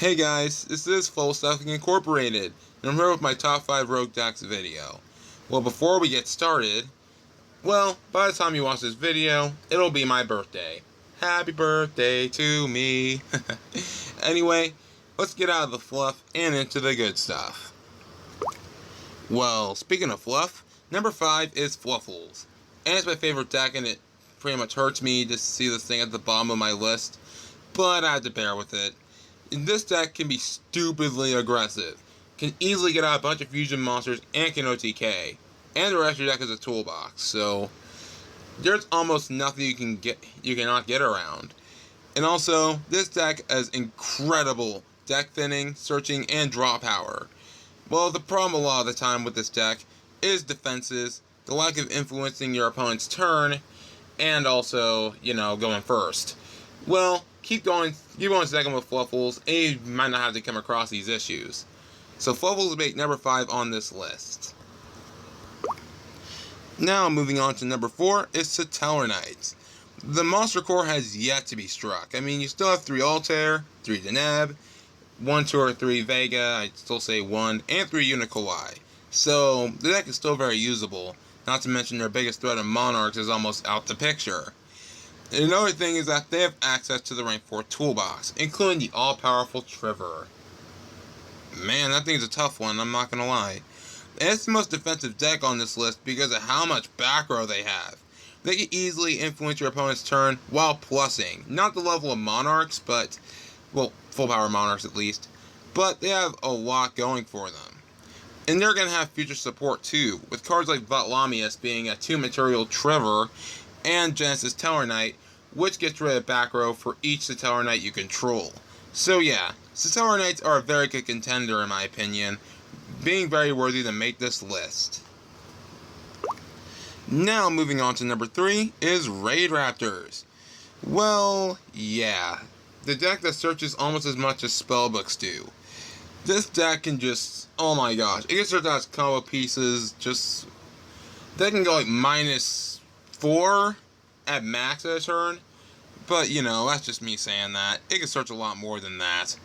Hey guys, this is Full Stuffing Incorporated, and I'm here with my top 5 Rogue decks video. Well, before we get started, by the time you watch this video, it'll be my birthday. Happy birthday to me. Anyway, let's get out of the fluff and into the good stuff. Well, speaking of fluff, number 5 is Fluffles. And it's my favorite deck, and it pretty much hurts me to see this thing at the bottom of my list, but I have to bear with it. This deck can be stupidly aggressive, can easily get out a bunch of fusion monsters and can OTK, and the rest of your deck is a toolbox, so there's almost nothing you cannot get around. And also, this deck has incredible deck thinning, searching, and draw power. Well, the problem a lot of the time with this deck is defenses, the lack of influencing your opponent's turn, and also, going first. Well, keep going second with Fluffles, and you might not have to come across these issues. So Fluffles make number 5 on this list. Now moving on to number 4 is Satellar Knights. The monster core has yet to be struck. I mean, you still have 3 Altair, 3 Deneb, 1, 2, or 3 Vega, I'd still say 1, and 3 Unicolai. So the deck is still very usable, not to mention their biggest threat of Monarchs is almost out the picture. And another thing is that they have access to the rank 4 toolbox, including the all-powerful Trevor. Man, that thing's a tough one, I'm not gonna lie. And it's the most defensive deck on this list because of how much back row they have. They can easily influence your opponent's turn while plussing. Not the level of Monarchs, but, full power Monarchs at least. But they have a lot going for them. And they're gonna have future support too, with cards like Vatlamius being a 2-material Trevor, and Genesis Satellar Knight, which gets rid of back row for each Satellar Knight you control. So yeah, Satellar Knights are a very good contender in my opinion, being very worthy to make this list. Now moving on to number 3 is Raid Raptors. Well, yeah, the deck that searches almost as much as spellbooks do. This deck can just, oh my gosh, it can search out its combo pieces, they can go like -4 at max at a turn, but that's just me saying that. It can search a lot more than that.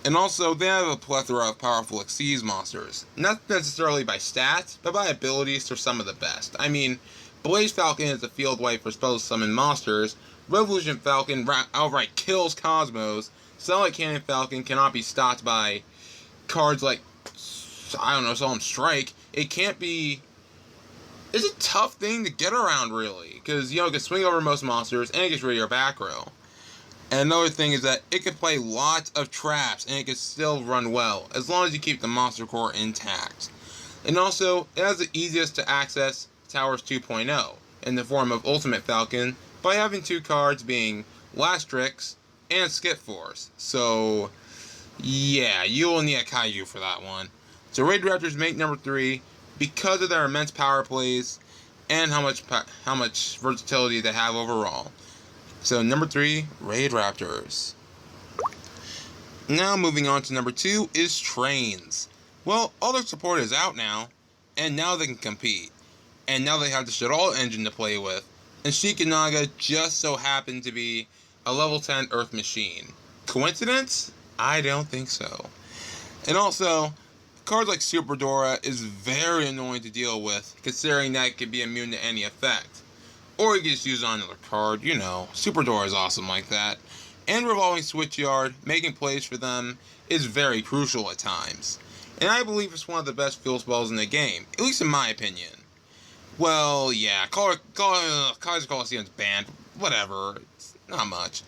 And also, they have a plethora of powerful Xyz monsters, not necessarily by stats, but by abilities. They're some of the best. I mean, Blaze Falcon is a field wipe for spells to summon monsters, Revolution Falcon outright kills Cosmos, Stellar Cannon Falcon cannot be stopped by cards like, Solemn Strike. It's a tough thing to get around, really, because, it can swing over most monsters, and it gets rid of your back row. And another thing is that it can play lots of traps, and it can still run well, as long as you keep the monster core intact. And also, it has the easiest to access Towers 2.0, in the form of Ultimate Falcon, by having 2 cards being Lastrix and Skip Force. So, yeah, you will need a Kaiju for that one. So Raid Raptors make number 3, because of their immense power plays and how much versatility they have overall. So number 3, Raid Raptors. Now moving on to number 2 is Trains. Well, all their support is out now, and now they can compete. And now they have the Shaddoll engine to play with, and Shikanaga just so happened to be a level 10 Earth machine. Coincidence? I don't think so. And also, cards like Super Dora is very annoying to deal with, considering that it can be immune to any effect. Or you can just use it on another card, Super Dora is awesome like that. And Revolving Switchyard, making plays for them, is very crucial at times. And I believe it's one of the best field spells in the game, at least in my opinion. Well, yeah, Kaiser Coliseum's banned, whatever, it's not much.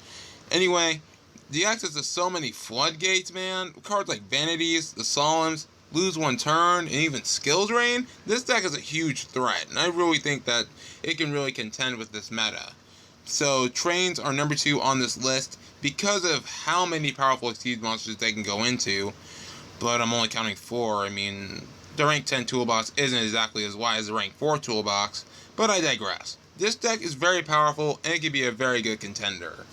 Anyway, the access to so many floodgates, man, cards like Vanities, the Solemns, Lose 1 turn, and even Skills Drain, this deck is a huge threat, and I really think that it can really contend with this meta. So, Trains are number 2 on this list because of how many powerful Xyz monsters they can go into, but I'm only counting 4. I mean, the rank 10 toolbox isn't exactly as wide as the rank 4 toolbox, but I digress. This deck is very powerful, and it can be a very good contender.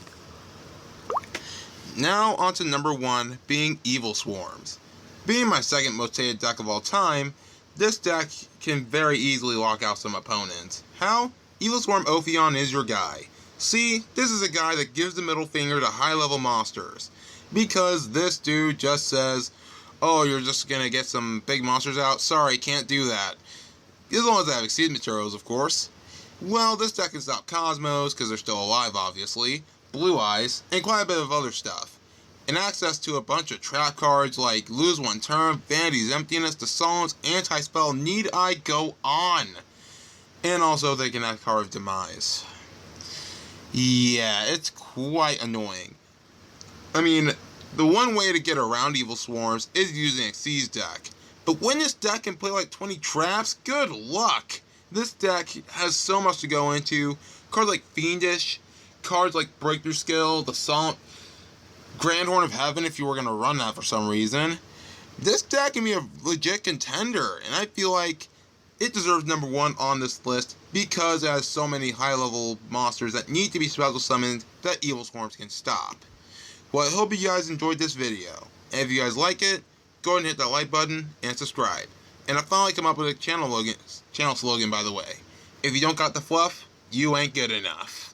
Now, on to number 1, being Evil Swarms. Being my second most hated deck of all time, this deck can very easily lock out some opponents. How? Evil Swarm Ophion is your guy. See, this is a guy that gives the middle finger to high-level monsters. because this dude just says, oh, you're just gonna get some big monsters out? Sorry, can't do that. As long as I have Exceed materials, of course. Well, this deck can stop Cosmos, because they're still alive, obviously, Blue Eyes, and quite a bit of other stuff. And access to a bunch of trap cards like Lose One Turn, Vanity's Emptiness, The Solemn's Anti-Spell, need I go on? And also they can add Card of Demise. Yeah, it's quite annoying. I mean, the one way to get around Evil Swarms is using Xyz deck. But when this deck can play like 20 traps, good luck! This deck has so much to go into. Cards like Fiendish, cards like Breakthrough Skill, the Solemn, Grand Horn of Heaven if you were going to run that for some reason. This deck can be a legit contender, and I feel like it deserves number 1 on this list because it has so many high-level monsters that need to be special summoned that Evil Swarms can stop. Well, I hope you guys enjoyed this video, and if you guys like it, go ahead and hit that like button and subscribe. And I finally come up with a channel slogan, by the way. If you don't got the fluff, you ain't good enough.